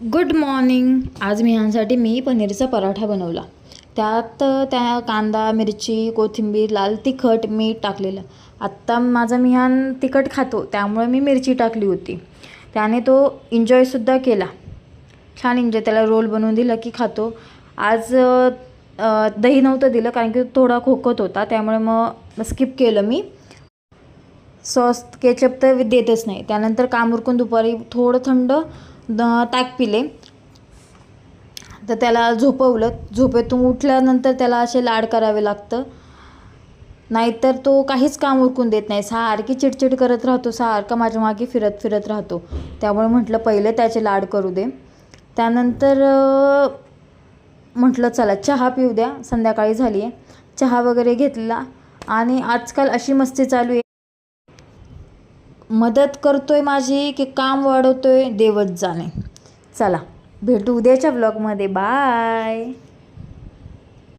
Good morning. आज मिहानसाठी मी पनीरचा पराठा बनवला. त्यात कांदा, मिरची, कोथिंबीर, लाल तिखट, मीठ टाकलेलं. आत्ता माझा मिहान तिखट खातो, त्यामुळे मी मिरची टाकली होती. त्याने तो एन्जॉयसुद्धा केला. छान एन्जॉय. त्याला रोल बनवून दिलं की खातो. आज दही नव्हतं दिलं कारण की थोडा खोकत होता, त्यामुळे मग स्किप केलं मी. सॉस केचप तर देतच नाही. त्यानंतर काम उरकून दुपारी थोडं थंड ताक पिले. तर त्याला झोपवलं. झोपेतून उठल्यानंतर त्याला असे लाड करावे लागतं, नाहीतर तो काहीच काम उरकून देत नाही. सारखी चिडचिड करत राहतो, सारखा माझ्या मागे फिरत फिरत राहतो. त्यामुळे म्हटलं पहिले त्याचे लाड करू दे. त्यानंतर म्हटलं चला चहा पिऊ द्या. संध्याकाळी झाली आहे. चहा वगैरे घेतला आणि आजकाल अशी मस्ती चालू आहे. मदत करतोय माझी की काम वाढवतोय देवच जाणे. चला भेटू उद्याच्या ब्लॉगमध्ये. बाय.